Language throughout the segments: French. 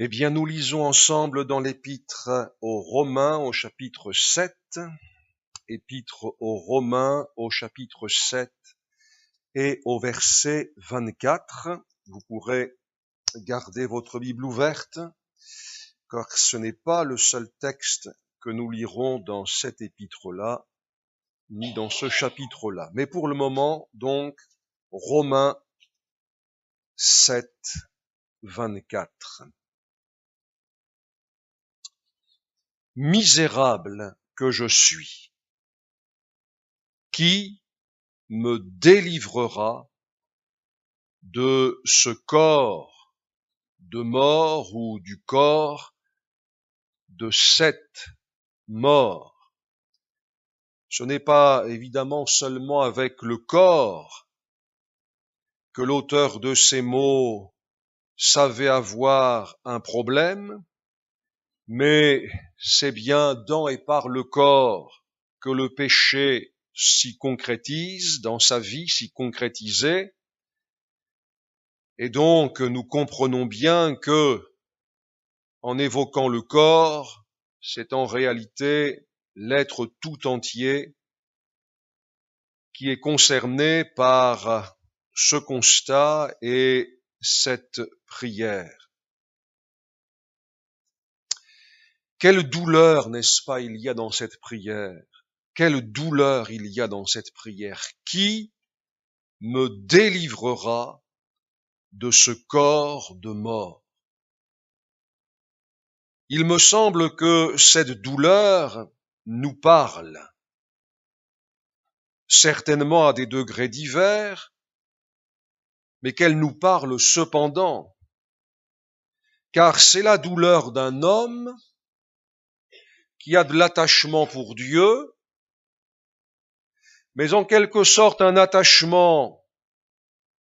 Eh bien, nous lisons ensemble dans l'Épître aux Romains au chapitre 7, Épître aux Romains au chapitre 7 et au verset 24. Vous pourrez garder votre Bible ouverte, car ce n'est pas le seul texte que nous lirons dans cet épître-là, ni dans ce chapitre-là. Mais pour le moment, donc, Romains 7, 24. Misérable que je suis, qui me délivrera de ce corps de mort ou du corps de cette mort. Ce n'est pas évidemment seulement avec le corps que l'auteur de ces mots savait avoir un problème, mais c'est bien dans et par le corps que le péché s'y concrétise, dans sa vie s'y concrétisait. Et donc, nous comprenons bien que, en évoquant le corps, c'est en réalité l'être tout entier qui est concerné par ce constat et cette prière. Quelle douleur, n'est-ce pas, il y a dans cette prière? Quelle douleur il y a dans cette prière? Qui me délivrera de ce corps de mort? Il me semble que cette douleur nous parle, certainement à des degrés divers, mais qu'elle nous parle cependant, car c'est la douleur d'un homme qui a de l'attachement pour Dieu, mais en quelque sorte un attachement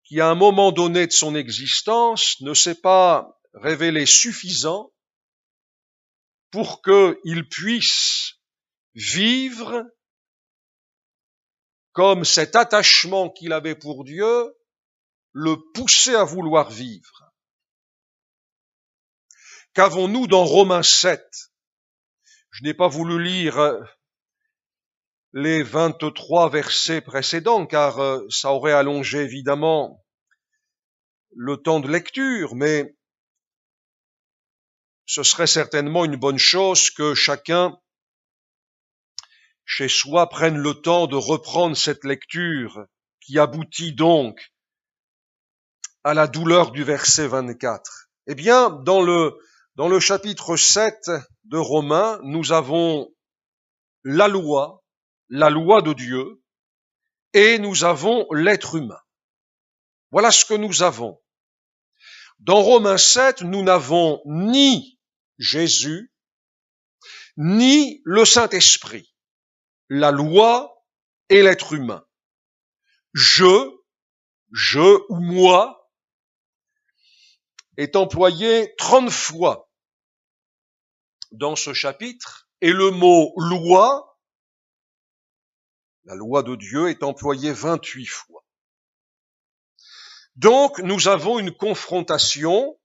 qui, à un moment donné de son existence, ne s'est pas révélé suffisant pour qu'il puisse vivre comme cet attachement qu'il avait pour Dieu le poussait à vouloir vivre. Qu'avons-nous dans Romains 7? Je n'ai pas voulu lire les 23 versets précédents, car ça aurait allongé évidemment le temps de lecture, mais ce serait certainement une bonne chose que chacun, chez soi, prenne le temps de reprendre cette lecture qui aboutit donc à la douleur du verset 24. Eh bien, dans le chapitre 7 de Romains, nous avons la loi de Dieu, et nous avons l'être humain. Voilà ce que nous avons. Dans Romains 7, nous n'avons ni Jésus, ni le Saint-Esprit, la loi et l'être humain. Je ou moi est employé 30 fois dans ce chapitre, et le mot loi, la loi de Dieu, est employé 28 fois. Donc, nous avons une confrontation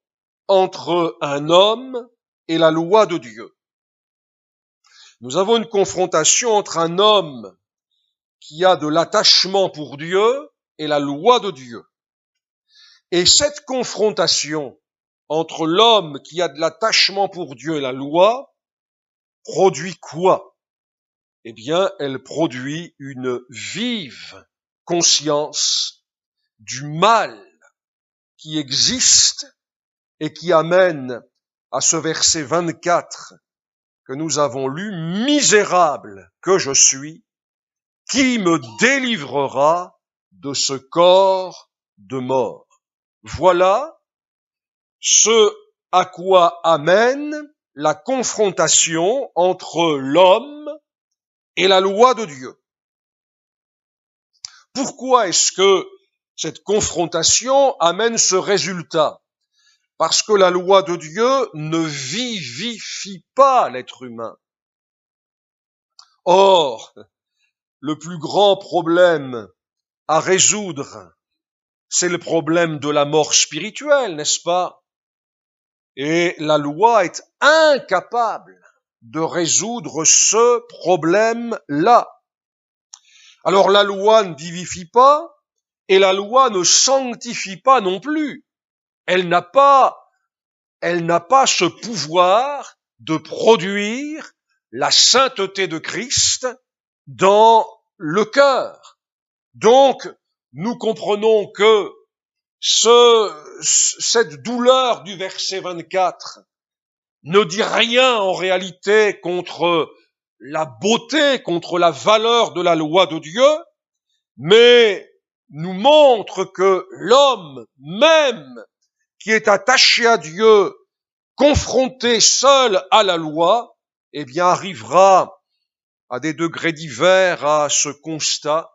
entre un homme et la loi de Dieu. Nous avons une confrontation entre un homme qui a de l'attachement pour Dieu et la loi de Dieu. Et cette confrontation entre l'homme qui a de l'attachement pour Dieu et la loi produit quoi? Eh bien, elle produit une vive conscience du mal qui existe et qui amène à ce verset 24 que nous avons lu, « Misérable que je suis, qui me délivrera de ce corps de mort ?» Voilà ce à quoi amène la confrontation entre l'homme et la loi de Dieu. Pourquoi est-ce que cette confrontation amène ce résultat? Parce que la loi de Dieu ne vivifie pas l'être humain. Or, le plus grand problème à résoudre, c'est le problème de la mort spirituelle, n'est-ce pas? Et la loi est incapable de résoudre ce problème-là. Alors la loi ne vivifie pas et la loi ne sanctifie pas non plus. Elle n'a pas ce pouvoir de produire la sainteté de Christ dans le cœur. Donc, nous comprenons que cette douleur du verset 24 ne dit rien en réalité contre la beauté, contre la valeur de la loi de Dieu, mais nous montre que l'homme même qui est attaché à Dieu, confronté seul à la loi, eh bien arrivera à des degrés divers à ce constat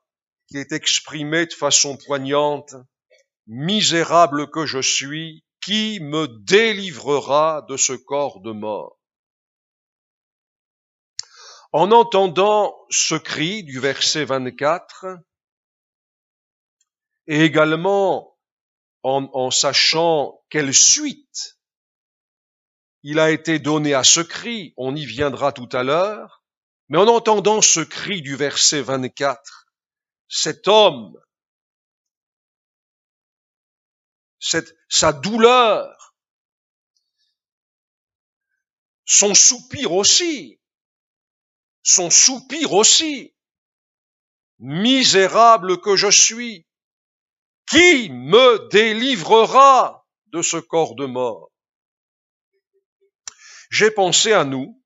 qui est exprimé de façon poignante. Misérable que je suis, qui me délivrera de ce corps de mort? En entendant ce cri du verset 24, et également en sachant quelle suite il a été donné à ce cri, on y viendra tout à l'heure, mais en entendant ce cri du verset 24, cet homme, sa douleur, son soupir aussi, misérable que je suis, qui me délivrera de ce corps de mort? J'ai pensé à nous.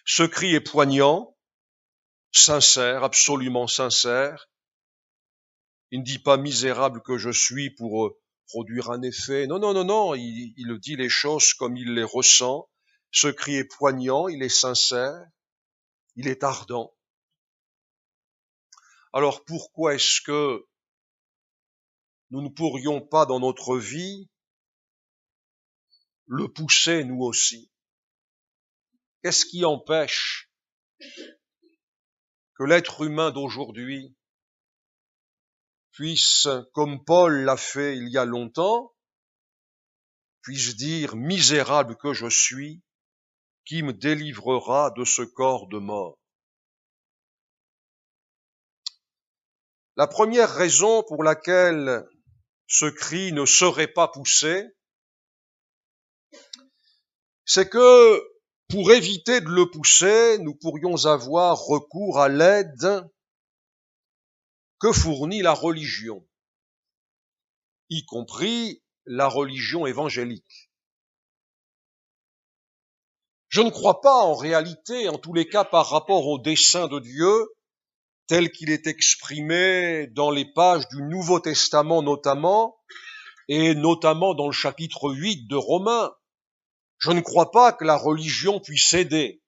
Ce cri est poignant, sincère, absolument sincère. Il ne dit pas misérable que je suis pour produire un effet. Non, il dit les choses comme il les ressent. Ce cri est poignant, il est sincère, il est ardent. Alors pourquoi est-ce que nous ne pourrions pas dans notre vie le pousser nous aussi? Qu'est-ce qui empêche que l'être humain d'aujourd'hui puisse, comme Paul l'a fait il y a longtemps, puisse dire « Misérable que je suis, qui me délivrera de ce corps de mort ?» La première raison pour laquelle ce cri ne serait pas poussé, c'est que pour éviter de le pousser, nous pourrions avoir recours à l'aide que fournit la religion, y compris la religion évangélique. Je ne crois pas en réalité, en tous les cas par rapport au dessein de Dieu, tel qu'il est exprimé dans les pages du Nouveau Testament notamment, et notamment dans le chapitre 8 de Romains. Je ne crois pas que la religion puisse aider.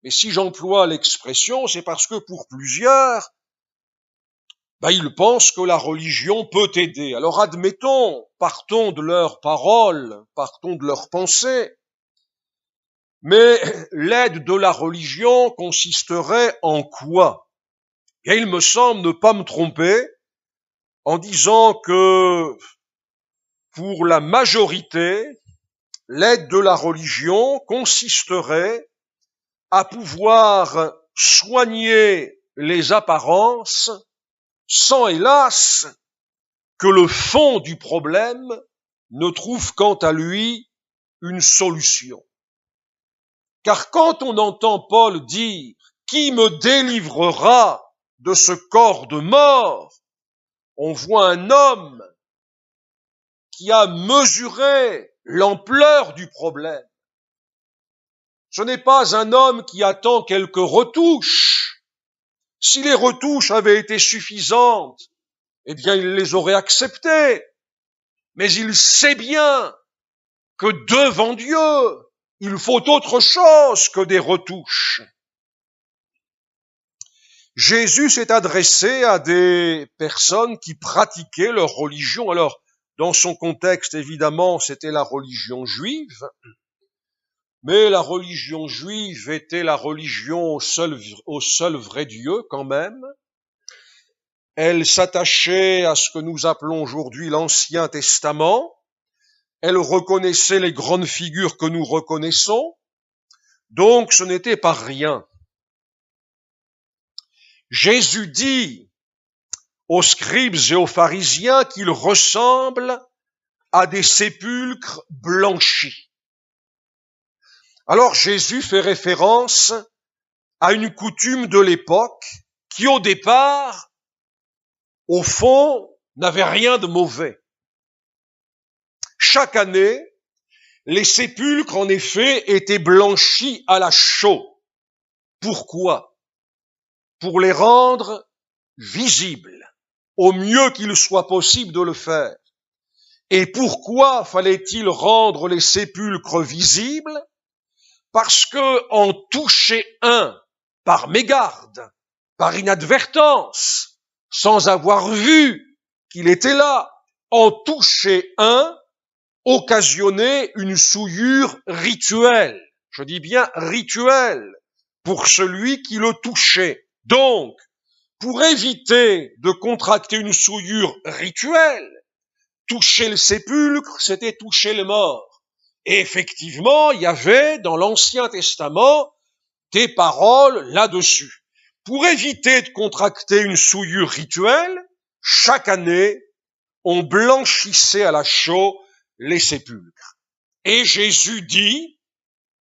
Mais si j'emploie l'expression, c'est parce que pour plusieurs, ils pensent que la religion peut aider. Alors admettons, partons de leurs paroles, partons de leurs pensées, mais l'aide de la religion consisterait en quoi? Et il me semble ne pas me tromper en disant que pour la majorité, l'aide de la religion consisterait à pouvoir soigner les apparences sans, hélas, que le fond du problème ne trouve quant à lui une solution. Car quand on entend Paul dire « Qui me délivrera de ce corps de mort ?» on voit un homme qui a mesuré l'ampleur du problème. Ce n'est pas un homme qui attend quelques retouches. Si les retouches avaient été suffisantes, eh bien il les aurait acceptées. Mais il sait bien que devant Dieu, il faut autre chose que des retouches. Jésus s'est adressé à des personnes qui pratiquaient leur religion. Alors, dans son contexte, évidemment, c'était la religion juive. Mais la religion juive était la religion au seul vrai Dieu quand même. Elle s'attachait à ce que nous appelons aujourd'hui l'Ancien Testament. elle reconnaissait les grandes figures que nous reconnaissons, donc ce n'était pas rien. Jésus dit aux scribes et aux pharisiens qu'ils ressemblent à des sépulcres blanchis. Alors Jésus fait référence à une coutume de l'époque qui au départ, au fond, n'avait rien de mauvais. Chaque année, les sépulcres, en effet, étaient blanchis à la chaux. Pourquoi? Pour les rendre visibles, au mieux qu'il soit possible de le faire. Et pourquoi fallait-il rendre les sépulcres visibles? Parce que en toucher un par mégarde, par inadvertance, sans avoir vu qu'il était là, en toucher un occasionnait une souillure rituelle. Je dis bien rituelle pour celui qui le touchait. Donc, pour éviter de contracter une souillure rituelle, toucher le sépulcre, c'était toucher le mort. Et effectivement, il y avait dans l'Ancien Testament des paroles là-dessus. Pour éviter de contracter une souillure rituelle, chaque année, on blanchissait à la chaux les sépulcres. Et Jésus dit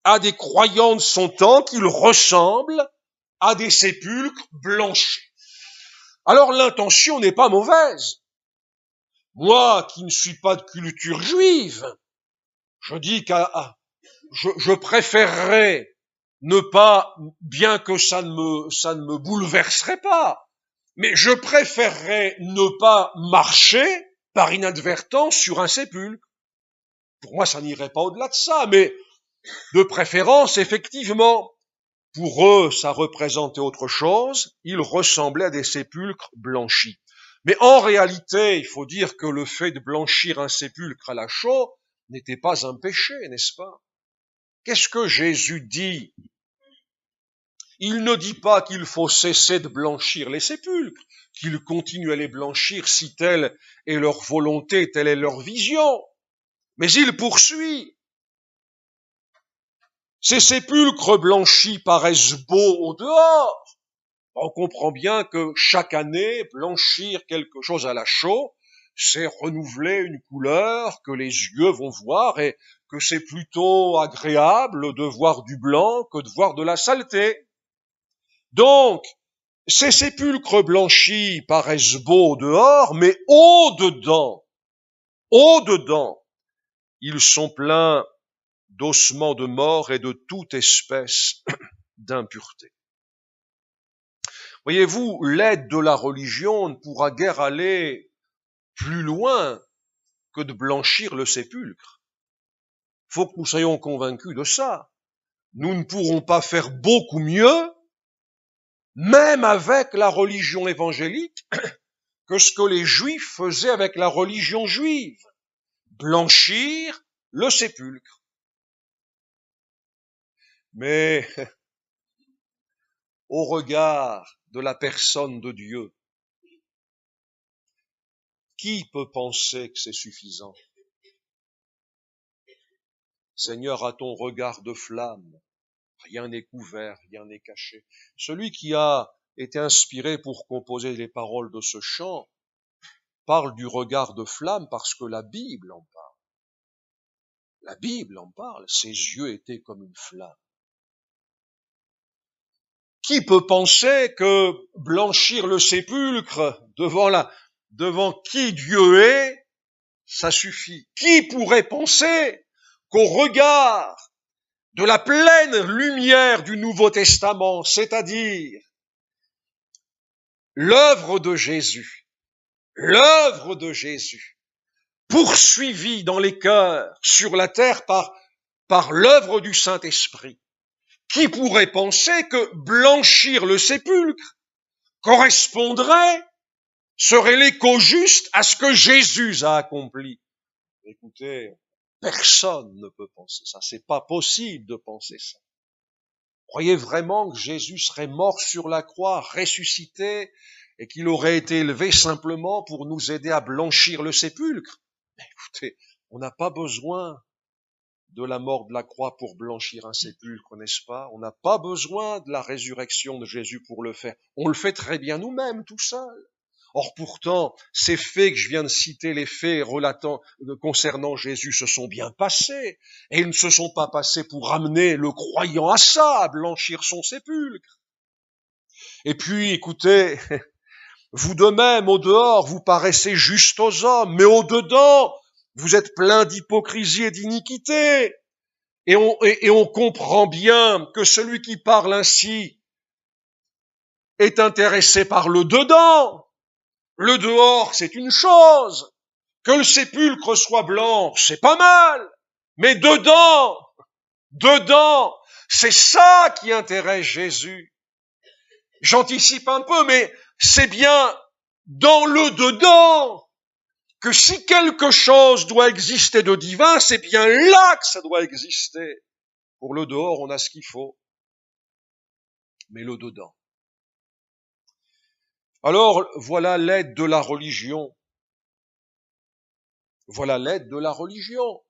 à des croyants de son temps qu'ils ressemblent à des sépulcres blanchis. Alors l'intention n'est pas mauvaise. Moi, qui ne suis pas de culture juive, je dis que je préférerais ne pas, bien que ça ne me bouleverserait pas, mais je préférerais ne pas marcher par inadvertance sur un sépulcre. Pour moi, ça n'irait pas au-delà de ça, mais de préférence, effectivement, pour eux, ça représentait autre chose. Ils ressemblaient à des sépulcres blanchis. Mais en réalité, il faut dire que le fait de blanchir un sépulcre à la chaux n'était pas un péché, n'est-ce pas? Qu'est-ce que Jésus dit? Il ne dit pas qu'il faut cesser de blanchir les sépulcres, qu'ils continuent à les blanchir si telle est leur volonté, telle est leur vision. Mais il poursuit. Ces sépulcres blanchis paraissent beaux au dehors. On comprend bien que chaque année, blanchir quelque chose à la chaux, c'est renouveler une couleur que les yeux vont voir et que c'est plutôt agréable de voir du blanc que de voir de la saleté. Donc, ces sépulcres blanchis paraissent beaux au dehors, mais au-dedans, ils sont pleins d'ossements de mort et de toute espèce d'impureté. Voyez-vous, l'aide de la religion ne pourra guère aller plus loin que de blanchir le sépulcre. Faut que nous soyons convaincus de ça. Nous ne pourrons pas faire beaucoup mieux, même avec la religion évangélique, que ce que les Juifs faisaient avec la religion juive. Blanchir le sépulcre. Mais, au regard de la personne de Dieu, qui peut penser que c'est suffisant? Seigneur, à ton regard de flamme, rien n'est couvert, rien n'est caché. Celui qui a été inspiré pour composer les paroles de ce chant parle du regard de flamme parce que la Bible en parle. La Bible en parle. Ses yeux étaient comme une flamme. Qui peut penser que blanchir le sépulcre devant qui Dieu est, ça suffit? Qui pourrait penser qu'au regard de la pleine lumière du Nouveau Testament, c'est-à-dire l'œuvre de Jésus, poursuivie dans les cœurs sur la terre par l'œuvre du Saint-Esprit, qui pourrait penser que blanchir le sépulcre serait l'écho juste à ce que Jésus a accompli? Écoutez, personne ne peut penser ça. C'est pas possible de penser ça. Croyez vraiment que Jésus serait mort sur la croix, ressuscité, et qu'il aurait été élevé simplement pour nous aider à blanchir le sépulcre? Écoutez, On n'a pas besoin de la mort de la croix pour blanchir un sépulcre, n'est-ce pas? On n'a pas besoin de la résurrection de Jésus pour le faire. On le fait très bien nous-mêmes, tout seul. Or pourtant, ces faits que je viens de citer, les faits concernant Jésus, se sont bien passés. Et ils ne se sont pas passés pour amener le croyant à ça, à blanchir son sépulcre. Et puis, écoutez, vous de même, au dehors, vous paraissez juste aux hommes, mais au dedans, vous êtes plein d'hypocrisie et d'iniquité. Et on comprend bien que celui qui parle ainsi est intéressé par le dedans. Le dehors, c'est une chose. Que le sépulcre soit blanc, c'est pas mal. Mais dedans, c'est ça qui intéresse Jésus. J'anticipe un peu, mais c'est bien dans le dedans que si quelque chose doit exister de divin, c'est bien là que ça doit exister. Pour le dehors, on a ce qu'il faut. Mais le dedans. Alors, voilà l'aide de la religion. Voilà l'aide de la religion.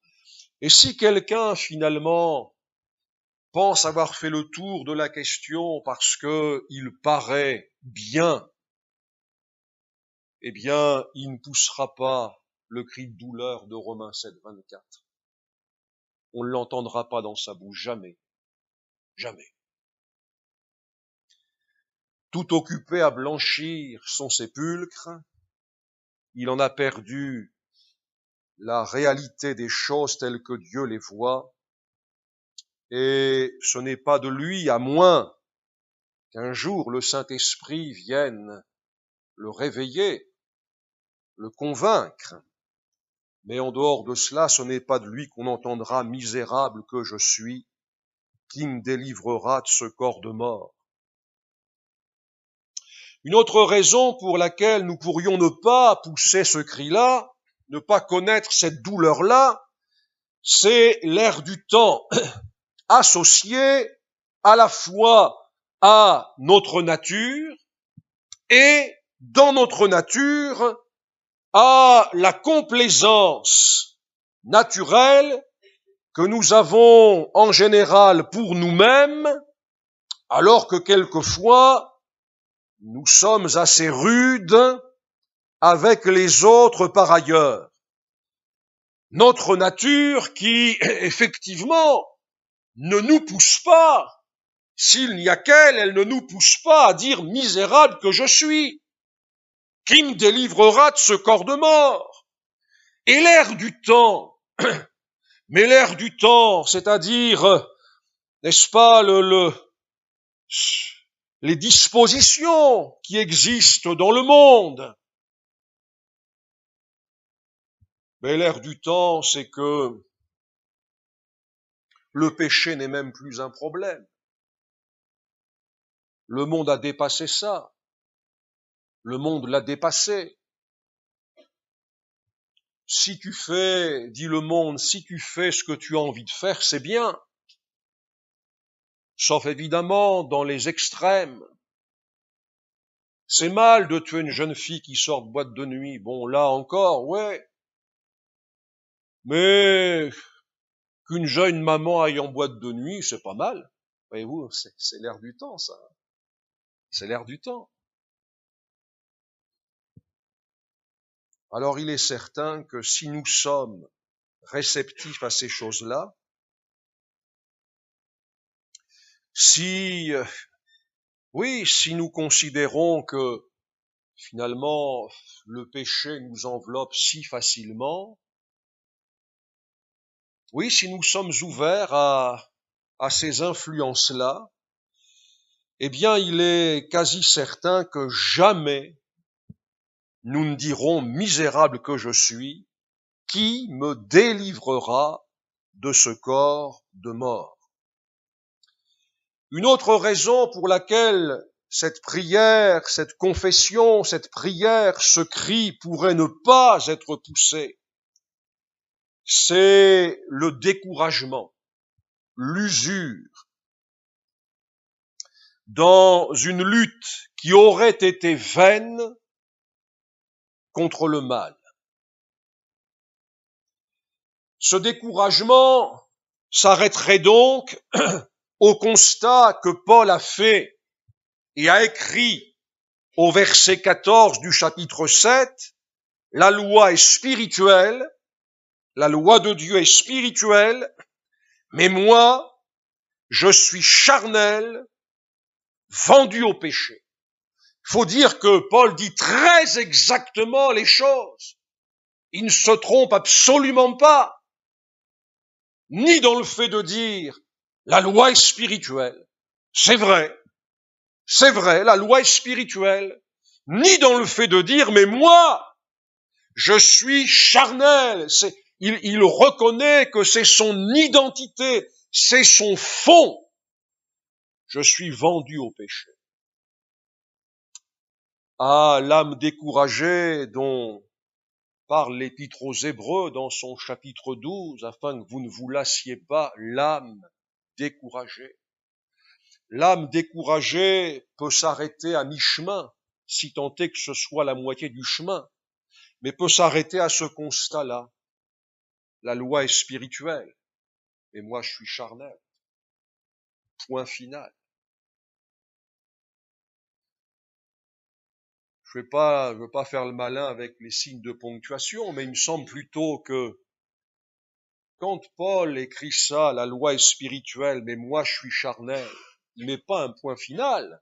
Et si quelqu'un, finalement, pense avoir fait le tour de la question parce que il paraît bien, eh bien, il ne poussera pas le cri de douleur de Romains 7, 24. On ne l'entendra pas dans sa bouche, jamais. Jamais. Tout occupé à blanchir son sépulcre, il en a perdu la réalité des choses telles que Dieu les voit, et ce n'est pas de lui, à moins qu'un jour le Saint-Esprit vienne le réveiller, le convaincre. Mais en dehors de cela, ce n'est pas de lui qu'on entendra « misérable que je suis, qui me délivrera de ce corps de mort ». Une autre raison pour laquelle nous pourrions ne pas pousser ce cri-là, ne pas connaître cette douleur-là, c'est l'air du temps associé à la fois à notre nature et dans notre nature à la complaisance naturelle que nous avons en général pour nous-mêmes, alors que quelquefois nous sommes assez rudes avec les autres par ailleurs. Notre nature qui, effectivement, ne nous pousse pas, s'il n'y a qu'elle, elle ne nous pousse pas à dire « misérable que je suis ». Qui me délivrera de ce corps de mort? Et l'air du temps, mais l'air du temps, c'est-à-dire, n'est-ce pas, les dispositions qui existent dans le monde. Mais l'air du temps, c'est que le péché n'est même plus un problème. Le monde a dépassé ça. Le monde l'a dépassé. Si tu fais, dit le monde, si tu fais ce que tu as envie de faire, c'est bien. Sauf évidemment dans les extrêmes. C'est mal de tuer une jeune fille qui sort de boîte de nuit. Bon, là encore, ouais. Mais qu'une jeune maman aille en boîte de nuit, c'est pas mal. Voyez-vous, c'est l'air du temps, ça. C'est l'air du temps. Alors il est certain que si nous sommes réceptifs à ces choses-là, si nous considérons que finalement le péché nous enveloppe si facilement, oui, si nous sommes ouverts à ces influences-là, eh bien il est quasi certain que jamais nous ne dirons « misérable que je suis, qui me délivrera de ce corps de mort ». Une autre raison pour laquelle cette prière, cette confession, cette prière, ce cri pourrait ne pas être poussé, c'est le découragement, l'usure. Dans une lutte qui aurait été vaine contre le mal. Ce découragement s'arrêterait donc au constat que Paul a fait et a écrit au verset 14 du chapitre 7, la loi est spirituelle, la loi de Dieu est spirituelle, mais moi, je suis charnel, vendu au péché. Il faut dire que Paul dit très exactement les choses. Il ne se trompe absolument pas, ni dans le fait de dire la loi est spirituelle. C'est vrai, la loi est spirituelle, ni dans le fait de dire mais moi, je suis charnel. Il reconnaît que c'est son identité, c'est son fond. Je suis vendu au péché. Ah, l'âme découragée dont parle l'Épître aux Hébreux dans son chapitre 12, afin que vous ne vous lassiez pas, l'âme découragée. L'âme découragée peut s'arrêter à mi-chemin, si tant est que ce soit la moitié du chemin, mais peut s'arrêter à ce constat-là. La loi est spirituelle, et moi je suis charnel. Point final. Je veux pas faire le malin avec les signes de ponctuation, mais il me semble plutôt que quand Paul écrit ça, la loi est spirituelle, mais moi je suis charnel, il met pas un point final,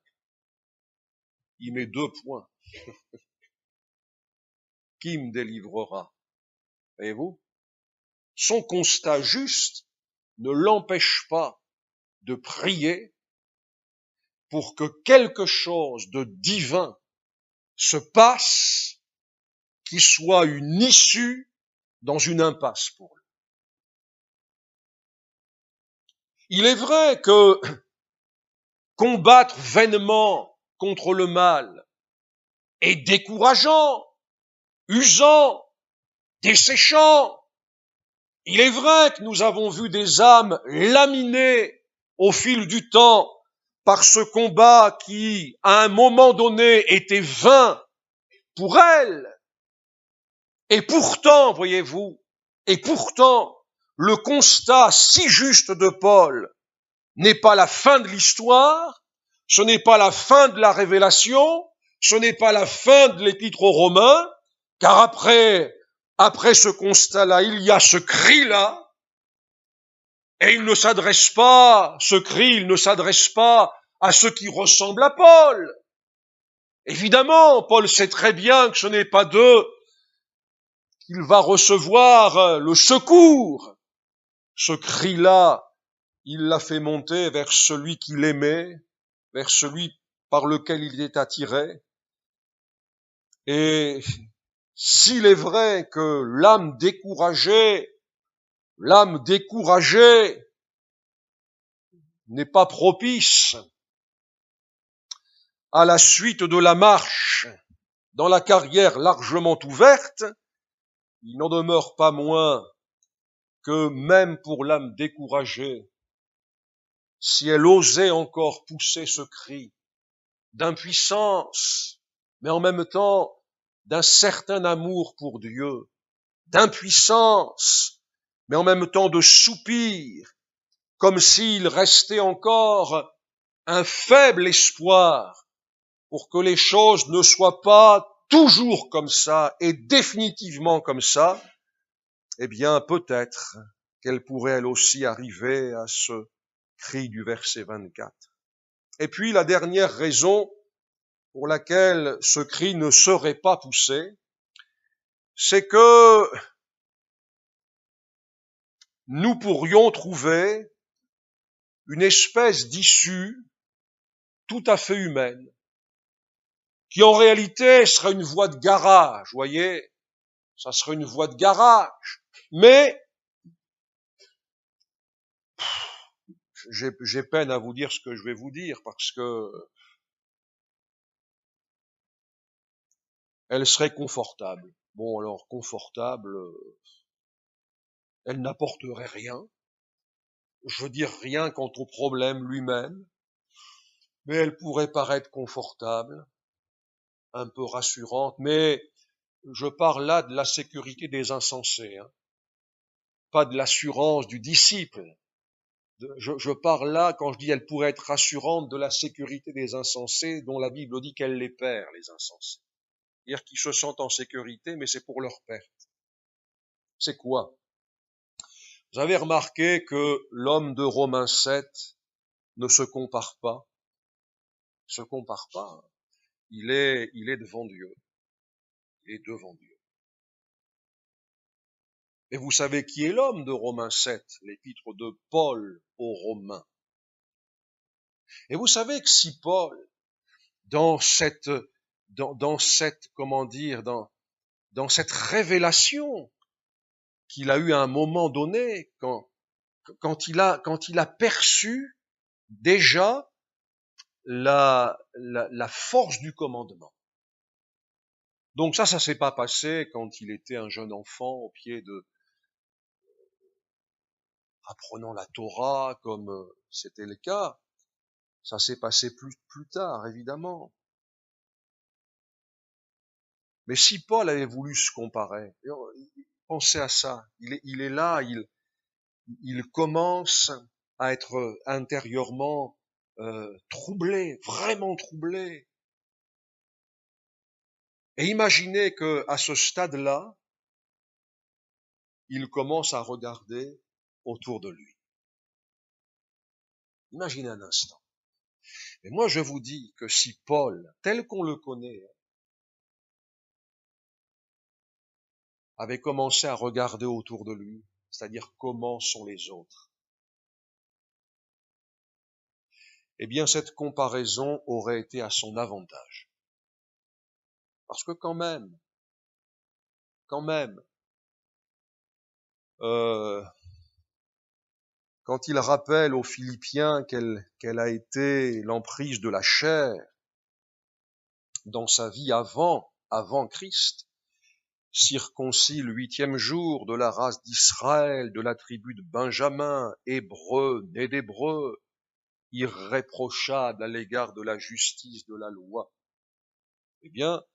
il met 2 points. Qui me délivrera? Voyez-vous? Son constat juste ne l'empêche pas de prier pour que quelque chose de divin se passe, qui soit une issue dans une impasse pour lui. Il est vrai que combattre vainement contre le mal est décourageant, usant, desséchant. Il est vrai que nous avons vu des âmes laminées au fil du temps par ce combat qui, à un moment donné, était vain pour elles. Et pourtant, voyez-vous, le constat si juste de Paul n'est pas la fin de l'histoire, ce n'est pas la fin de la révélation, ce n'est pas la fin de l'épître aux Romains, car après ce constat-là, il y a ce cri-là, et ce cri, il ne s'adresse pas à ceux qui ressemblent à Paul. Évidemment, Paul sait très bien que ce n'est pas d'eux qu'il va recevoir le secours. Ce cri-là, il l'a fait monter vers celui qu'il aimait, vers celui par lequel il est attiré. Et s'il est vrai que l'âme découragée n'est pas propice à la suite de la marche dans la carrière largement ouverte, il n'en demeure pas moins que même pour l'âme découragée, si elle osait encore pousser ce cri d'impuissance, mais en même temps d'un certain amour pour Dieu, d'impuissance, mais en même temps de soupir, comme s'il restait encore un faible espoir pour que les choses ne soient pas toujours comme ça et définitivement comme ça, eh bien peut-être qu'elle pourrait elle aussi arriver à ce cri du verset 24. Et puis la dernière raison pour laquelle ce cri ne serait pas poussé, c'est que nous pourrions trouver une espèce d'issue tout à fait humaine, qui en réalité serait une voie de garage, voyez, ça serait une voie de garage, mais j'ai peine à vous dire ce que je vais vous dire, parce que elle serait confortable. Bon, alors, confortable, elle n'apporterait rien. Je veux dire rien quant au problème lui-même, mais elle pourrait paraître confortable, un peu rassurante, mais je parle là de la sécurité des insensés. pas de l'assurance du disciple. Je parle là, quand je dis elle pourrait être rassurante, de la sécurité des insensés, dont la Bible dit qu'elle les perd, les insensés. C'est-à-dire qu'ils se sentent en sécurité, mais c'est pour leur perte. C'est quoi? Vous avez remarqué que l'homme de Romains 7 ne se compare pas. Il se compare pas. Il est devant Dieu. Il est devant Dieu. Et vous savez qui est l'homme de Romains 7, l'épître de Paul aux Romains. Et vous savez que si Paul, dans cette révélation qu'il a eue à un moment donné, quand il a perçu déjà la force du commandement. Donc ça s'est pas passé quand il était un jeune enfant au pied de, apprenant la Torah comme c'était le cas. Ça s'est passé plus tard, évidemment. Mais si Paul avait voulu se comparer, pensez à ça. Il est là, il commence à être intérieurement troublé, vraiment troublé. Et imaginez que à ce stade-là, il commence à regarder autour de lui. Imaginez un instant. Et moi, je vous dis que si Paul, tel qu'on le connaît, avait commencé à regarder autour de lui, c'est-à-dire comment sont les autres, eh bien, cette comparaison aurait été à son avantage. Parce que quand même, quand il rappelle aux Philippiens quelle a été l'emprise de la chair dans sa vie avant Christ, circoncis le 8e jour, de la race d'Israël, de la tribu de Benjamin, hébreu, né d'hébreu, irréprochable à l'égard de la justice de la loi. Eh bien,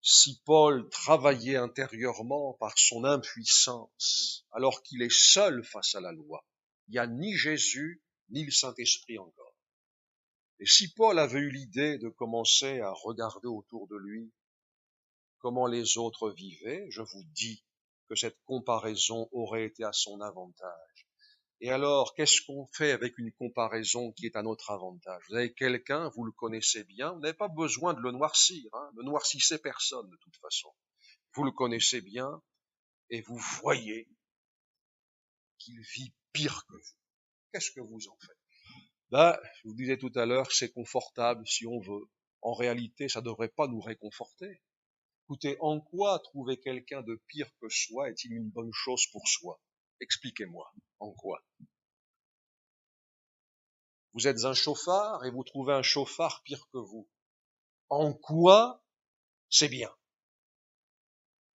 si Paul travaillait intérieurement par son impuissance, alors qu'il est seul face à la loi, il n'y a ni Jésus, ni le Saint-Esprit encore. Et si Paul avait eu l'idée de commencer à regarder autour de lui comment les autres vivaient, je vous dis que cette comparaison aurait été à son avantage. Et alors, qu'est-ce qu'on fait avec une comparaison qui est à notre avantage? Vous avez quelqu'un, vous le connaissez bien, vous n'avez pas besoin de le noircir, ne noircissez personne de toute façon. Vous le connaissez bien et vous voyez qu'il vit pire que vous. Qu'est-ce que vous en faites? Je vous disais tout à l'heure, c'est confortable si on veut. En réalité, ça ne devrait pas nous réconforter. Écoutez, en quoi trouver quelqu'un de pire que soi est-il une bonne chose pour soi? Expliquez-moi, en quoi? Vous êtes un chauffard et vous trouvez un chauffard pire que vous. En quoi c'est bien?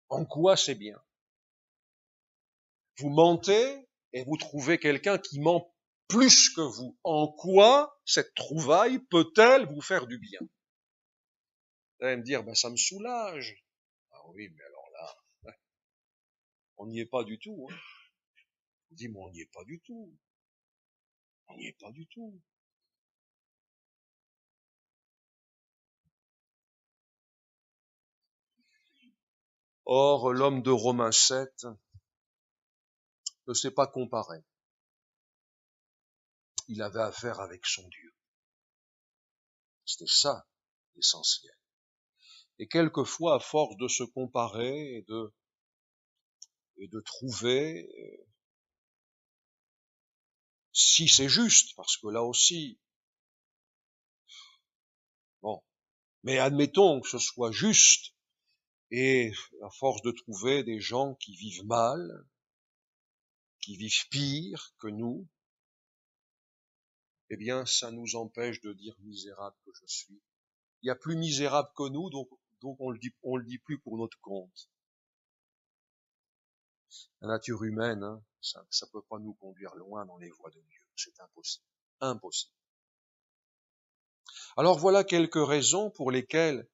En quoi c'est bien? Vous mentez et vous trouvez quelqu'un qui ment plus que vous. En quoi cette trouvaille peut-elle vous faire du bien? Vous allez me dire, ça me soulage. Ah oui, mais alors là, on n'y est pas du tout. Je vous dis, mais on n'y est pas du tout. On n'y est pas du tout. Or, l'homme de Romains 7 ne s'est pas comparé. Il avait affaire avec son Dieu. C'était ça, l'essentiel. Et quelquefois, à force de se comparer et de trouver, si c'est juste, parce que là aussi, bon, mais admettons que ce soit juste, et à force de trouver des gens qui vivent mal, qui vivent pire que nous, eh bien, ça nous empêche de dire misérable que je suis. Il y a plus misérable que nous, donc on le dit plus pour notre compte. La nature humaine, ça peut pas nous conduire loin dans les voies de Dieu. C'est impossible. Impossible. Alors voilà quelques raisons pour lesquelles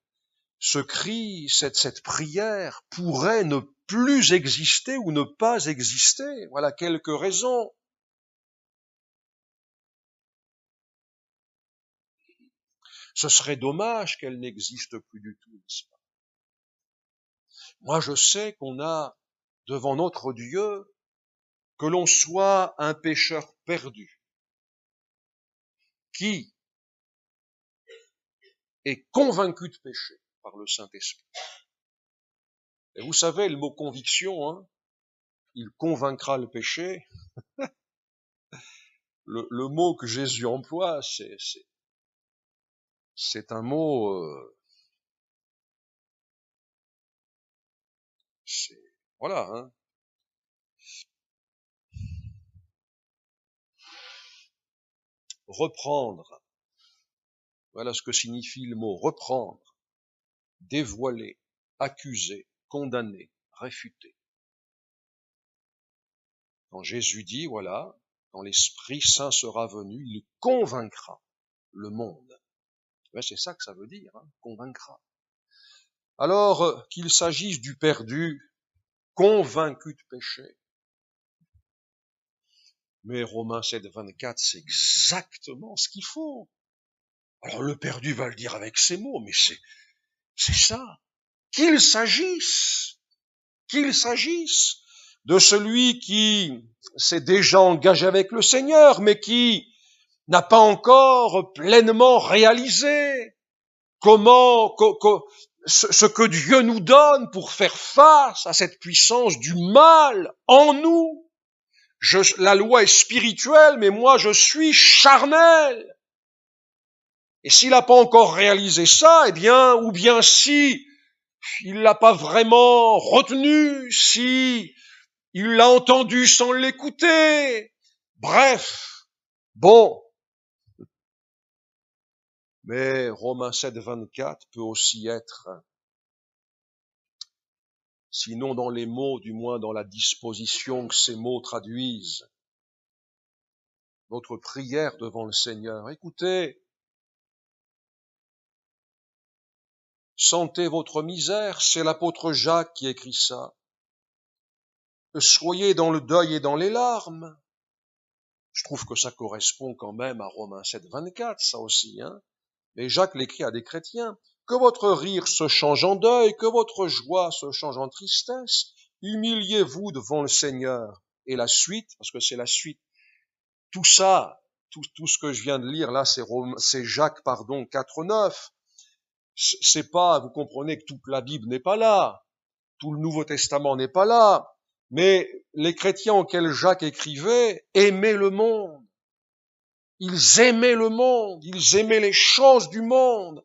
ce cri, cette prière pourrait ne plus exister ou ne pas exister. Voilà quelques raisons. Ce serait dommage qu'elle n'existe plus du tout, n'est-ce pas? Moi, je sais qu'on a devant notre Dieu, que l'on soit un pécheur perdu, qui est convaincu de péché par le Saint-Esprit. Et vous savez, le mot conviction, hein, il convaincra le péché. Le mot que Jésus emploie, c'est un mot, voilà, hein. Reprendre. Voilà ce que signifie le mot reprendre, dévoiler, accuser, condamner, réfuter. Quand Jésus dit, voilà, quand l'Esprit Saint sera venu, il convaincra le monde. Ouais, c'est ça que ça veut dire, hein, convaincra. Alors, qu'il s'agisse du perdu, convaincu de péché, mais Romains 7, 24, c'est exactement ce qu'il faut. Alors le perdu va le dire avec ses mots, mais c'est ça. Qu'il s'agisse de celui qui s'est déjà engagé avec le Seigneur, mais qui n'a pas encore pleinement réalisé ce que Dieu nous donne pour faire face à cette puissance du mal en nous. La loi est spirituelle, mais moi je suis charnel. Et s'il n'a pas encore réalisé ça, eh bien, ou bien si il l'a pas vraiment retenu, si il l'a entendu sans l'écouter, bref, bon. Mais Romains 7, 24 peut aussi être, sinon dans les mots, du moins dans la disposition que ces mots traduisent, notre prière devant le Seigneur. Écoutez, sentez votre misère, c'est l'apôtre Jacques qui écrit ça. Soyez dans le deuil et dans les larmes. Je trouve que ça correspond quand même à Romains 7, 24, ça aussi, hein. Et Jacques l'écrit à des chrétiens. Que votre rire se change en deuil, que votre joie se change en tristesse. Humiliez-vous devant le Seigneur. Et la suite, parce que c'est la suite. Tout ça, tout ce que je viens de lire là, c'est Jacques, 4, 9. C'est pas, vous comprenez que toute la Bible n'est pas là. Tout le Nouveau Testament n'est pas là. Mais les chrétiens auxquels Jacques écrivait aimaient le monde. Ils aimaient le monde, ils aimaient les choses du monde,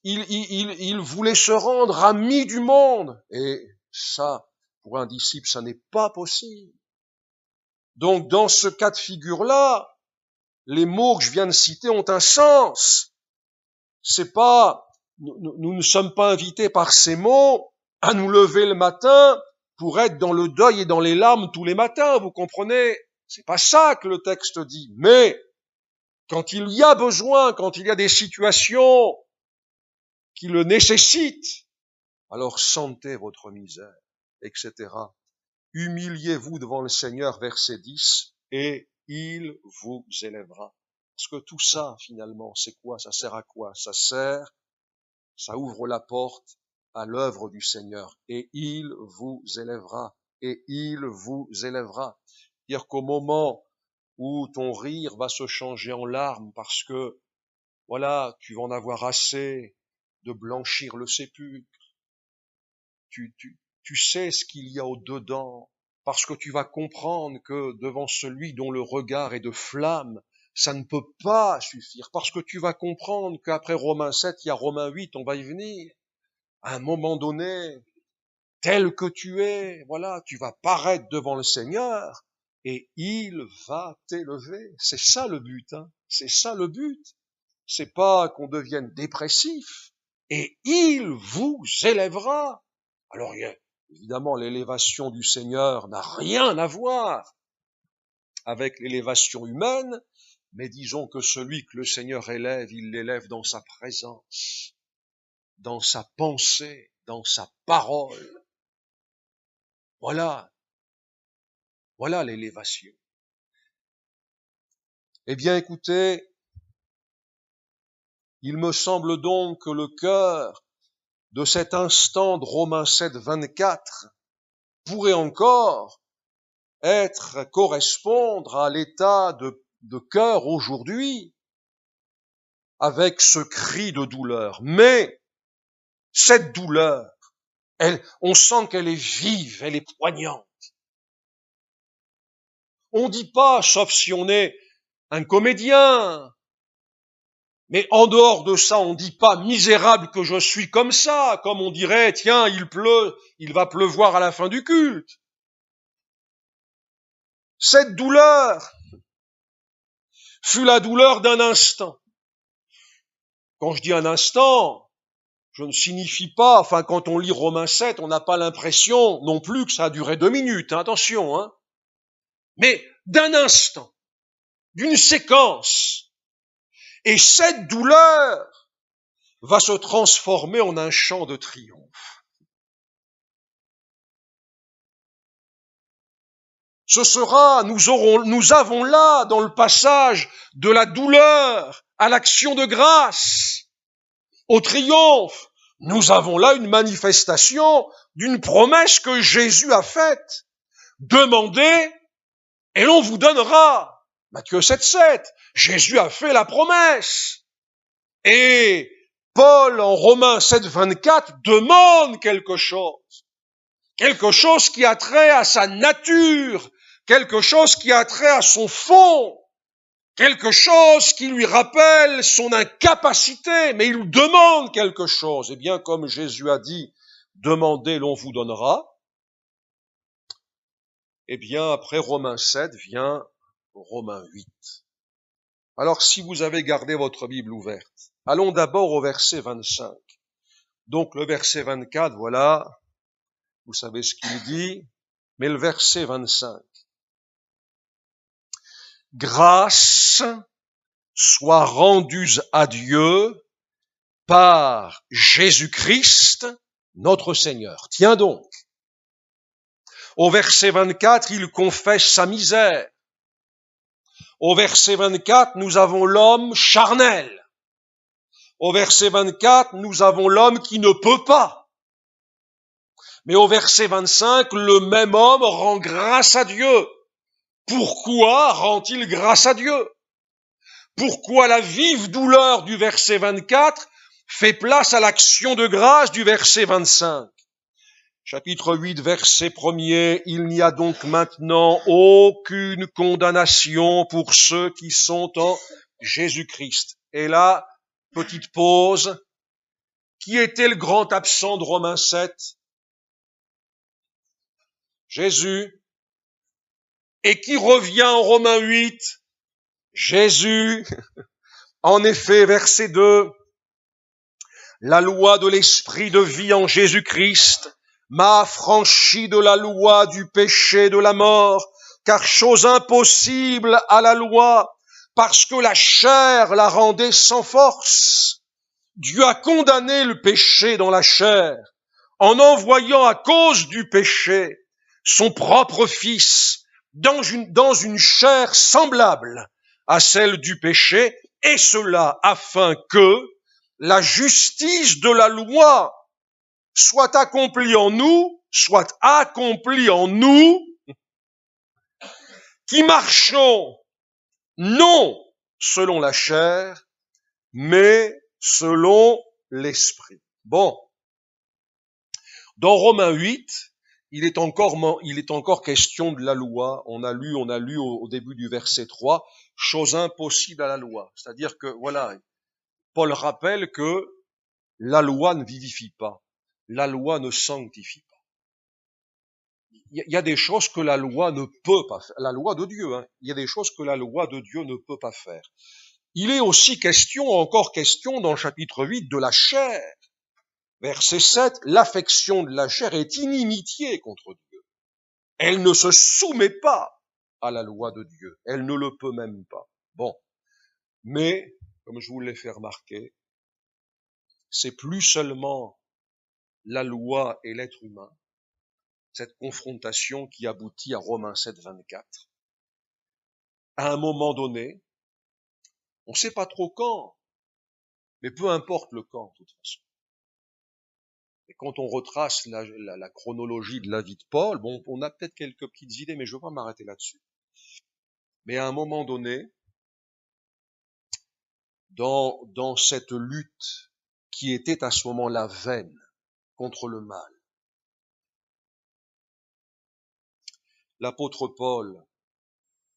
ils voulaient se rendre amis du monde. Et ça, pour un disciple, ça n'est pas possible. Donc, dans ce cas de figure-là, les mots que je viens de citer ont un sens. C'est pas, nous ne sommes pas invités par ces mots à nous lever le matin pour être dans le deuil et dans les larmes tous les matins, vous comprenez? C'est pas ça que le texte dit. Mais, quand il y a besoin, quand il y a des situations qui le nécessitent, alors sentez votre misère, etc. Humiliez-vous devant le Seigneur, verset 10, et il vous élèvera. Parce que tout ça, finalement, c'est quoi? Ça sert à quoi? Ça ouvre la porte à l'œuvre du Seigneur, et il vous élèvera, et il vous élèvera. C'est-à-dire qu'au moment où ton rire va se changer en larmes parce que, voilà, tu vas en avoir assez de blanchir le sépulcre. Tu sais ce qu'il y a au-dedans, parce que tu vas comprendre que devant celui dont le regard est de flamme, ça ne peut pas suffire, parce que tu vas comprendre qu'après Romains 7, il y a Romains 8, on va y venir. À un moment donné, tel que tu es, voilà, tu vas paraître devant le Seigneur, et il va t'élever. C'est ça le but, hein. C'est ça le but. C'est pas qu'on devienne dépressif, et il vous élèvera. Alors, évidemment, l'élévation du Seigneur n'a rien à voir avec l'élévation humaine, mais disons que celui que le Seigneur élève, il l'élève dans sa présence. dans sa pensée, dans sa parole. Voilà l'élévation. Eh bien, écoutez, il me semble donc que le cœur de cet instant de Romains 7, 24 pourrait encore correspondre à l'état de cœur aujourd'hui, avec ce cri de douleur. Mais cette douleur, on sent qu'elle est vive, elle est poignante. On dit pas, sauf si on est un comédien, mais en dehors de ça, on dit pas misérable que je suis comme ça, comme on dirait, tiens, il pleut, il va pleuvoir à la fin du culte. Cette douleur fut la douleur d'un instant. Quand je dis un instant, je ne signifie pas, enfin quand on lit Romains 7, on n'a pas l'impression non plus que ça a duré 2 minutes, hein, attention, hein. Mais d'un instant, d'une séquence. Et cette douleur va se transformer en un chant de triomphe. Ce sera, nous avons là, dans le passage de la douleur à l'action de grâce, au triomphe, nous avons là une manifestation d'une promesse que Jésus a faite. Demandez et l'on vous donnera. Matthieu 7,7. Jésus a fait la promesse. Et Paul, en Romains 7,24, demande quelque chose. Quelque chose qui a trait à sa nature. Quelque chose qui a trait à son fond. Quelque chose qui lui rappelle son incapacité. Mais il demande quelque chose. Et bien, comme Jésus a dit, demandez, l'on vous donnera. Eh bien, après Romains 7 vient Romains 8. Alors, si vous avez gardé votre Bible ouverte, allons d'abord au verset 25. Donc, le verset 24, voilà, vous savez ce qu'il dit, mais le verset 25. Grâce soit rendue à Dieu par Jésus-Christ, notre Seigneur. Tiens donc. Au verset 24, il confesse sa misère. Au verset 24, nous avons l'homme charnel. Au verset 24, nous avons l'homme qui ne peut pas. Mais au verset 25, le même homme rend grâce à Dieu. Pourquoi rend-il grâce à Dieu? Pourquoi la vive douleur du verset 24 fait place à l'action de grâce du verset 25? Chapitre 8, verset 1er, il n'y a donc maintenant aucune condamnation pour ceux qui sont en Jésus-Christ. Et là, petite pause. Qui était le grand absent de Romains 7? Jésus. Et qui revient en Romains 8? Jésus. En effet, verset 2, la loi de l'esprit de vie en Jésus-Christ m'a affranchi de la loi du péché de la mort, car chose impossible à la loi, parce que la chair la rendait sans force. Dieu a condamné le péché dans la chair, en envoyant à cause du péché son propre Fils dans une chair semblable à celle du péché, et cela afin que la justice de la loi soit accomplie en nous, qui marchons non selon la chair, mais selon l'esprit. Bon. Dans Romains 8, il est encore question de la loi. On a lu au début du verset 3, chose impossible à la loi. C'est-à-dire que, voilà, Paul rappelle que la loi ne vivifie pas. La loi ne sanctifie pas. Il y a des choses que la loi ne peut pas faire. La loi de Dieu, hein. Il y a des choses que la loi de Dieu ne peut pas faire. Il est aussi encore question dans le chapitre 8 de la chair. Verset 7, l'affection de la chair est inimitié contre Dieu. Elle ne se soumet pas à la loi de Dieu. Elle ne le peut même pas. Bon. Mais, comme je vous l'ai fait remarquer, c'est plus seulement la loi et l'être humain, cette confrontation qui aboutit à Romains 7, 24. À un moment donné, on ne sait pas trop quand, mais peu importe le quand, de toute façon. Et quand on retrace la chronologie de la vie de Paul, bon, on a peut-être quelques petites idées, mais je ne veux pas m'arrêter là-dessus. Mais à un moment donné, dans cette lutte qui était à ce moment-là vaine contre le mal, l'apôtre Paul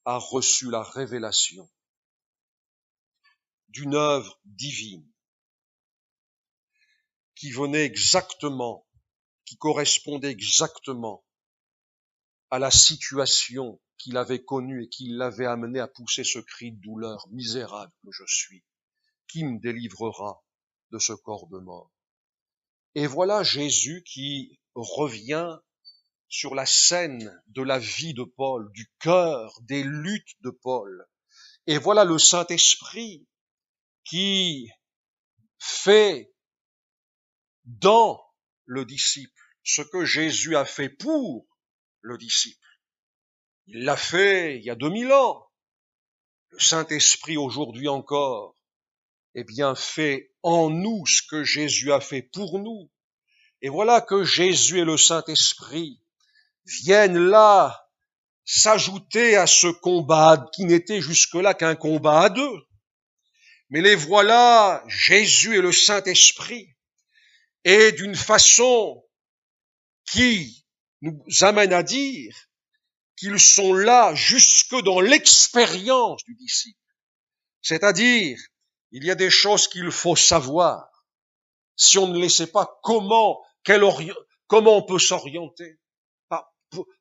a reçu la révélation d'une œuvre divine qui venait exactement, qui correspondait exactement à la situation qu'il avait connue et qui l'avait amené à pousser ce cri de douleur: misérable que je suis, qui me délivrera de ce corps de mort? Et voilà Jésus qui revient sur la scène de la vie de Paul, du cœur, des luttes de Paul. Et voilà le Saint-Esprit qui fait dans le disciple ce que Jésus a fait pour le disciple. Il l'a fait il y a 2000 ans. Le Saint-Esprit aujourd'hui encore, eh bien, fait en nous ce que Jésus a fait pour nous. Et voilà que Jésus et le Saint-Esprit viennent là s'ajouter à ce combat qui n'était jusque-là qu'un combat à deux. Mais les voilà, Jésus et le Saint-Esprit, et d'une façon qui nous amène à dire qu'ils sont là jusque dans l'expérience du disciple. C'est-à-dire, il y a des choses qu'il faut savoir. Si on ne les sait pas, comment on peut s'orienter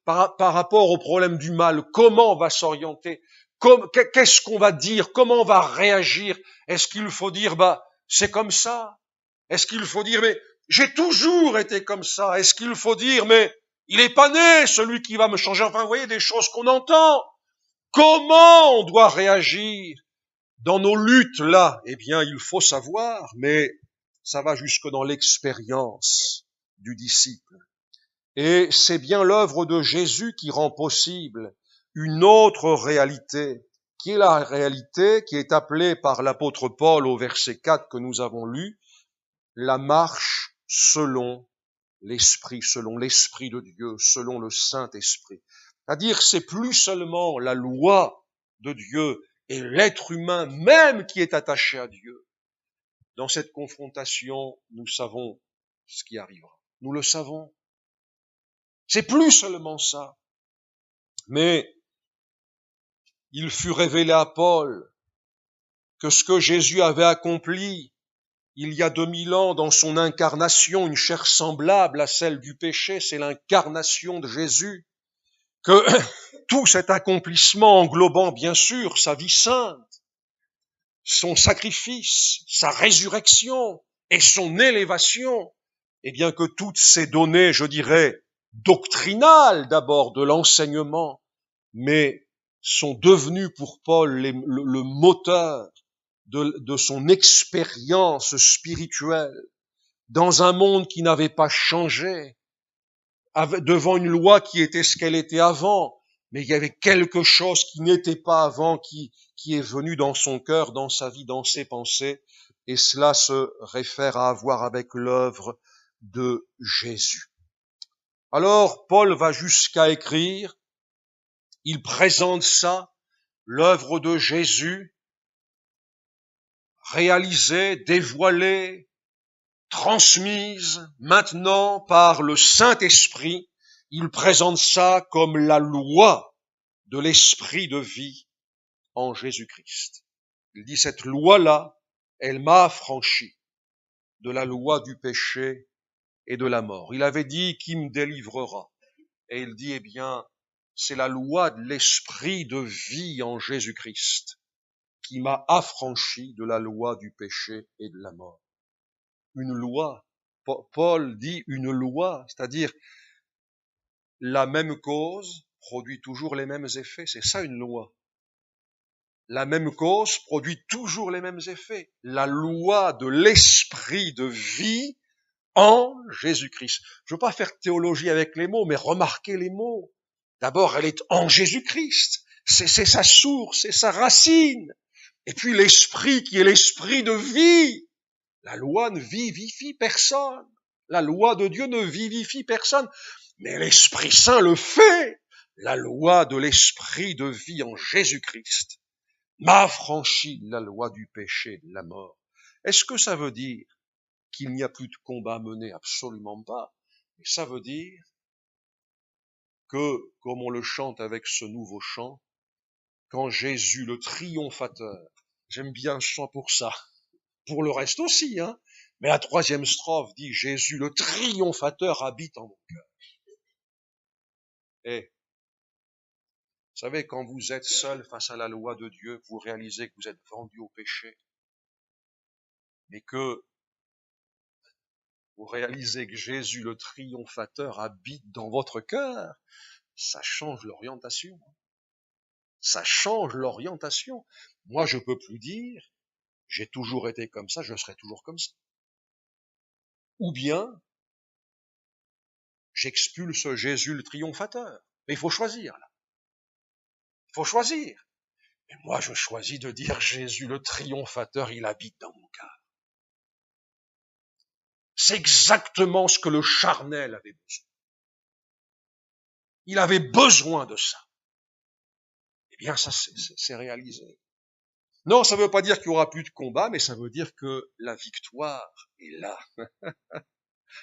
par rapport au problème du mal? Comment on va s'orienter? Qu'est-ce qu'on va dire? Comment on va réagir? Est-ce qu'il faut dire, c'est comme ça? Est-ce qu'il faut dire, mais j'ai toujours été comme ça? Est-ce qu'il faut dire, mais il est pas né, celui qui va me changer? Enfin, vous voyez, des choses qu'on entend. Comment on doit réagir dans nos luttes là? Eh bien, il faut savoir, mais ça va jusque dans l'expérience du disciple. Et c'est bien l'œuvre de Jésus qui rend possible une autre réalité, qui est la réalité qui est appelée par l'apôtre Paul au verset 4 que nous avons lu, la marche selon l'Esprit de Dieu, selon le Saint-Esprit. C'est-à-dire, c'est plus seulement la loi de Dieu et l'être humain même qui est attaché à Dieu. Dans cette confrontation, nous savons ce qui arrivera. Nous le savons. C'est plus seulement ça. Mais il fut révélé à Paul que ce que Jésus avait accompli il y a 2000 ans dans son incarnation, une chair semblable à celle du péché, c'est l'incarnation de Jésus, que tout cet accomplissement englobant bien sûr sa vie sainte, son sacrifice, sa résurrection et son élévation, eh bien que toutes ces données, je dirais, doctrinales d'abord de l'enseignement, mais sont devenues pour Paul le moteur de son expérience spirituelle dans un monde qui n'avait pas changé, devant une loi qui était ce qu'elle était avant, mais il y avait quelque chose qui n'était pas avant, qui est venu dans son cœur, dans sa vie, dans ses pensées, et cela se réfère à avoir avec l'œuvre de Jésus. Alors, Paul va jusqu'à écrire, il présente ça, l'œuvre de Jésus, réalisée, dévoilée, transmise maintenant par le Saint-Esprit. Il présente ça comme la loi de l'esprit de vie en Jésus-Christ. Il dit, cette loi-là, elle m'a affranchi de la loi du péché et de la mort. Il avait dit, qui me délivrera? Et il dit, eh bien, c'est la loi de l'esprit de vie en Jésus-Christ qui m'a affranchi de la loi du péché et de la mort. Une loi. Paul dit une loi, c'est-à-dire la même cause produit toujours les mêmes effets. C'est ça une loi. la même cause produit toujours les mêmes effets. La loi de l'esprit de vie en Jésus-Christ. Je veux pas faire théologie avec les mots, mais remarquez les mots. D'abord, elle est en Jésus-Christ. C'est sa source, c'est sa racine. Et puis l'esprit qui est l'esprit de vie. La loi ne vivifie personne. La loi de Dieu ne vivifie personne. Mais l'Esprit Saint le fait. La loi de l'esprit de vie en Jésus-Christ m'a franchi la loi du péché et de la mort. Est-ce que ça veut dire qu'il n'y a plus de combat à mener? Absolument pas. Mais ça veut dire que, comme on le chante avec ce nouveau chant, quand Jésus le triomphateur, j'aime bien ce chant pour ça, pour le reste aussi, hein, mais la troisième strophe dit Jésus le triomphateur habite en mon cœur. Et, vous savez, quand vous êtes seul face à la loi de Dieu, vous réalisez que vous êtes vendu au péché, mais que vous réalisez que Jésus le triomphateur habite dans votre cœur, ça change l'orientation. Ça change l'orientation. Moi, je peux plus dire, j'ai toujours été comme ça, je serai toujours comme ça. Ou bien, j'expulse Jésus le triomphateur. Mais il faut choisir, là. Il faut choisir. Et moi, je choisis de dire Jésus le triomphateur, il habite dans mon cœur. C'est exactement ce que le charnel avait besoin. Il avait besoin de ça. Eh bien, ça, c'est réalisé. Non, ça ne veut pas dire qu'il n'y aura plus de combat, mais ça veut dire que la victoire est là.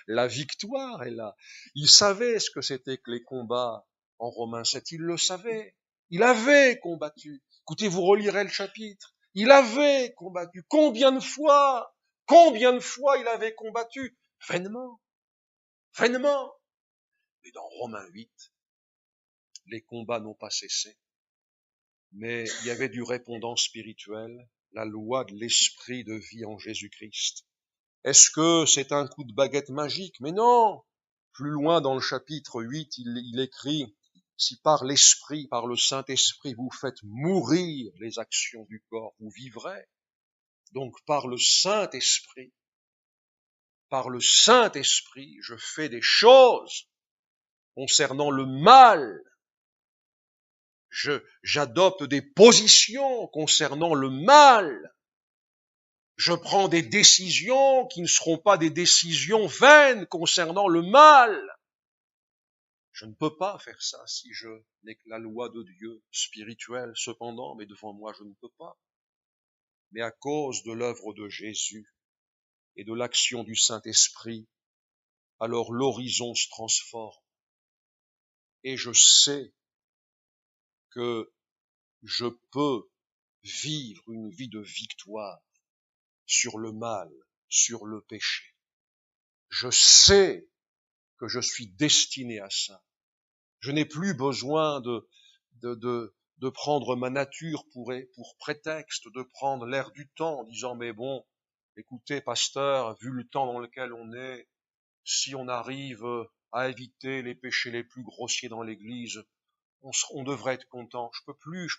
La victoire est là. Il savait ce que c'était que les combats en Romains 7, il le savait. Il avait combattu. Écoutez, vous relirez le chapitre. Il avait combattu. Combien de fois il avait combattu? Vainement. Vainement. Mais dans Romains 8, les combats n'ont pas cessé. Mais il y avait du répondant spirituel, la loi de l'esprit de vie en Jésus-Christ. Est-ce que c'est un coup de baguette magique? Mais non! Plus loin dans le chapitre 8, il écrit, si par l'Esprit, par le Saint-Esprit, vous faites mourir les actions du corps, vous vivrez. Donc par le Saint-Esprit, je fais des choses concernant le mal. J'adopte des positions concernant le mal. Je prends des décisions qui ne seront pas des décisions vaines concernant le mal. Je ne peux pas faire ça si je n'ai que la loi de Dieu spirituelle, cependant, mais devant moi je ne peux pas. Mais à cause de l'œuvre de Jésus et de l'action du Saint-Esprit, alors l'horizon se transforme. Et je sais que je peux vivre une vie de victoire sur le mal, sur le péché. Je sais que je suis destiné à ça. Je n'ai plus besoin de prendre ma nature pour prétexte, de prendre l'air du temps en disant mais bon, écoutez pasteur, vu le temps dans lequel on est, si on arrive à éviter les péchés les plus grossiers dans l'église, on devrait être content. Je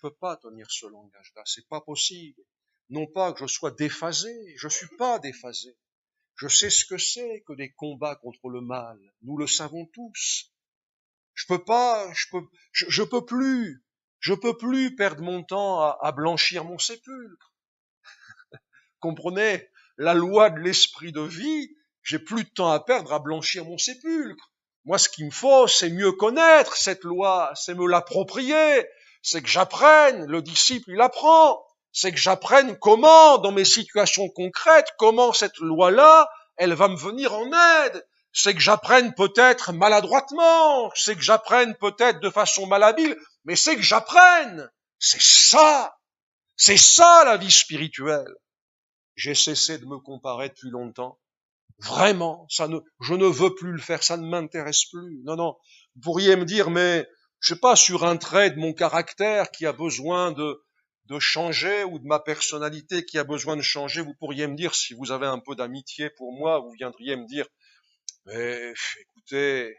peux pas tenir ce langage-là, c'est pas possible. Non pas que je sois déphasé, je suis pas déphasé. Je sais ce que c'est que des combats contre le mal. Nous le savons tous. Je peux plus perdre mon temps à blanchir mon sépulcre. Comprenez? La loi de l'esprit de vie, j'ai plus de temps à perdre à blanchir mon sépulcre. Moi, ce qu'il me faut, c'est mieux connaître cette loi, c'est me l'approprier, c'est que j'apprenne, le disciple, il apprend, c'est que j'apprenne comment, dans mes situations concrètes, comment cette loi-là, elle va me venir en aide. C'est que j'apprenne peut-être maladroitement, c'est que j'apprenne peut-être de façon malhabile, mais c'est que j'apprenne. C'est ça la vie spirituelle. J'ai cessé de me comparer depuis longtemps. Vraiment, je ne veux plus le faire, ça ne m'intéresse plus. Non, vous pourriez me dire, mais je sais pas, sur un trait de mon caractère qui a besoin de changer ou de ma personnalité qui a besoin de changer, vous pourriez me dire, si vous avez un peu d'amitié pour moi, vous viendriez me dire, mais écoutez,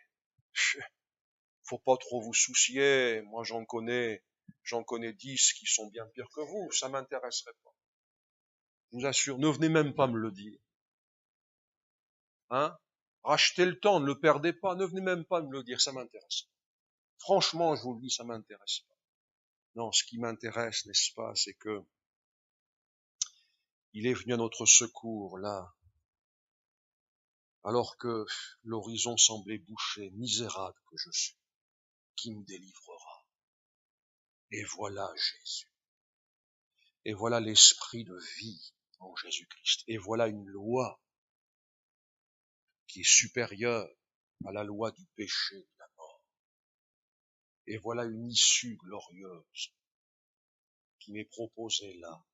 faut pas trop vous soucier, moi j'en connais j'en connais 10 qui sont bien pires que vous, ça m'intéresserait pas. Je vous assure, ne venez même pas me le dire. Hein? Rachetez le temps, ne le perdez pas, ne venez même pas me le dire, ça m'intéresse pas. Franchement, je vous le dis, ça m'intéresse pas. Non, ce qui m'intéresse, n'est-ce pas, c'est que il est venu à notre secours, là, alors que l'horizon semblait bouché, misérable que je suis, qui me délivrera? Et voilà Jésus. Et voilà l'esprit de vie en Jésus-Christ. Et voilà une loi qui est supérieure à la loi du péché, de la mort. Et voilà une issue glorieuse qui m'est proposée là,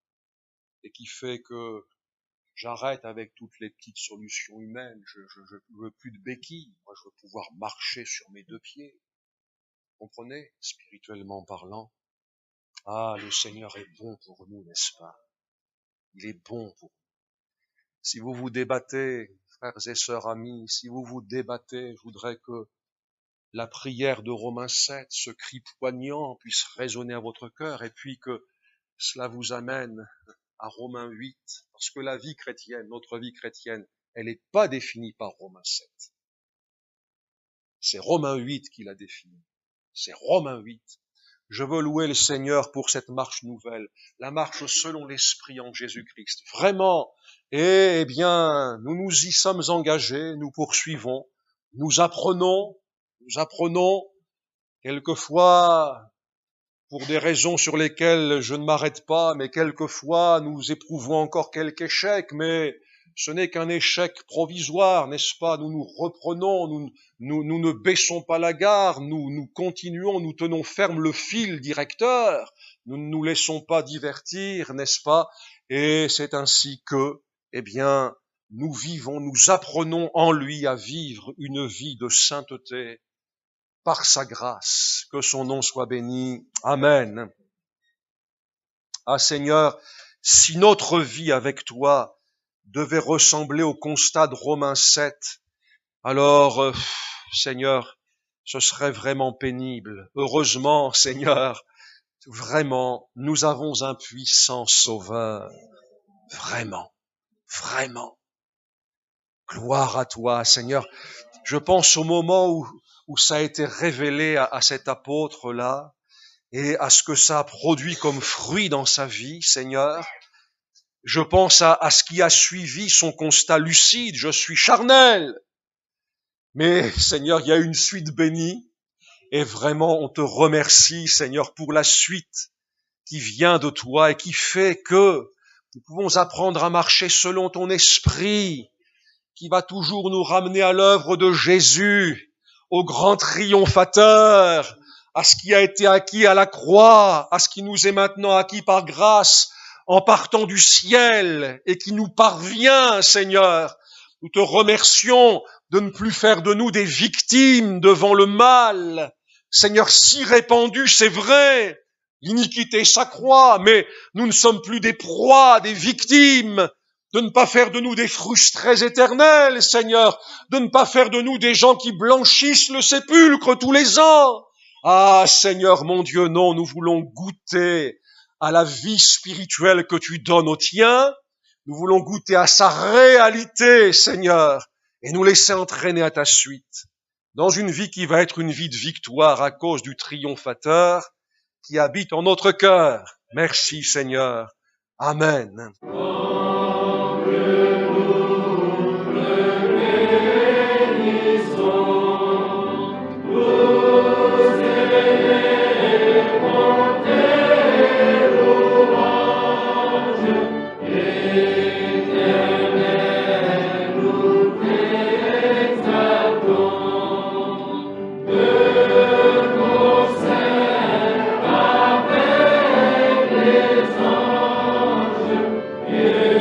et qui fait que j'arrête avec toutes les petites solutions humaines. Je veux plus de béquilles. Moi, je veux pouvoir marcher sur mes deux pieds. Vous comprenez? Spirituellement parlant. Ah, le Seigneur est bon pour nous, n'est-ce pas? Il est bon pour nous. Si vous vous débattez, frères et sœurs amis, si vous vous débattez, je voudrais que la prière de Romains 7, ce cri poignant, puisse résonner à votre cœur, et puis que cela vous amène à Romains 8, parce que la vie chrétienne, notre vie chrétienne, elle n'est pas définie par Romains 7. C'est Romains 8 qui l'a définie. C'est Romains 8. Je veux louer le Seigneur pour cette marche nouvelle, la marche selon l'Esprit en Jésus-Christ. Vraiment, eh bien, nous nous y sommes engagés, nous poursuivons, nous apprenons, quelquefois, pour des raisons sur lesquelles je ne m'arrête pas, mais quelquefois nous éprouvons encore quelques échecs, mais ce n'est qu'un échec provisoire, n'est-ce pas? Nous nous reprenons, nous ne baissons pas la garde, nous continuons, nous tenons ferme le fil directeur, nous ne nous laissons pas divertir, n'est-ce pas? Et c'est ainsi que, eh bien, nous vivons, nous apprenons en lui à vivre une vie de sainteté, par sa grâce, que son nom soit béni. Amen. Ah Seigneur, si notre vie avec toi devait ressembler au constat de Romains 7, alors, Seigneur, ce serait vraiment pénible. Heureusement, Seigneur, vraiment, nous avons un puissant Sauveur. Vraiment, vraiment. Gloire à toi, Seigneur. Je pense au moment où ça a été révélé à cet apôtre-là et à ce que ça a produit comme fruit dans sa vie, Seigneur. Je pense à ce qui a suivi son constat lucide. Je suis charnel. Mais, Seigneur, il y a une suite bénie. Et vraiment, on te remercie, Seigneur, pour la suite qui vient de toi et qui fait que nous pouvons apprendre à marcher selon ton esprit, qui va toujours nous ramener à l'œuvre de Jésus, au grand triomphateur, à ce qui a été acquis à la croix, à ce qui nous est maintenant acquis par grâce, en partant du ciel et qui nous parvient, Seigneur. Nous te remercions de ne plus faire de nous des victimes devant le mal. Seigneur, si répandu, c'est vrai, l'iniquité s'accroît, mais nous ne sommes plus des proies, des victimes, de ne pas faire de nous des frustrés éternels, Seigneur, de ne pas faire de nous des gens qui blanchissent le sépulcre tous les ans. Ah, Seigneur, mon Dieu, non, nous voulons goûter à la vie spirituelle que tu donnes aux tiens. Nous voulons goûter à sa réalité, Seigneur, et nous laisser entraîner à ta suite, dans une vie qui va être une vie de victoire à cause du triomphateur qui habite en notre cœur. Merci, Seigneur. Amen. Yeah.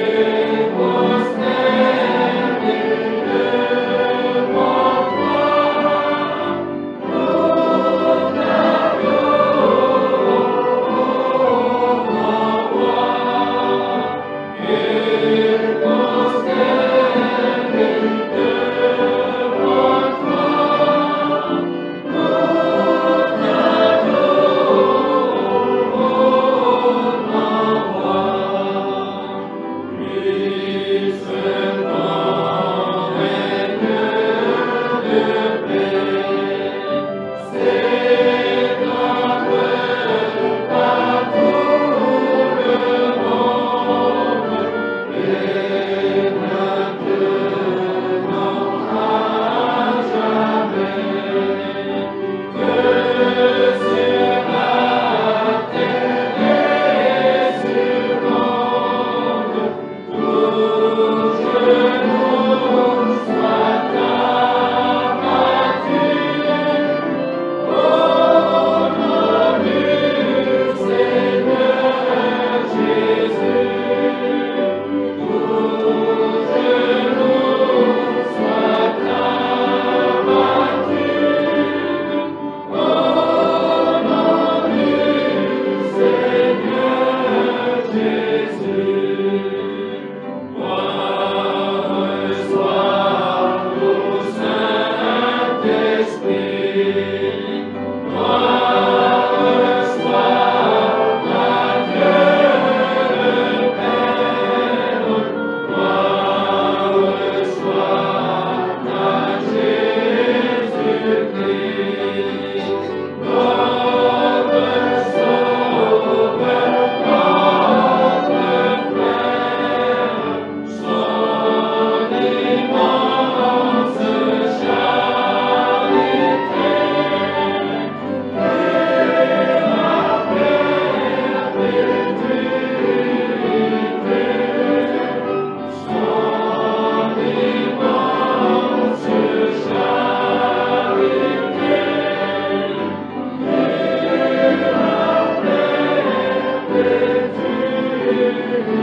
Amen.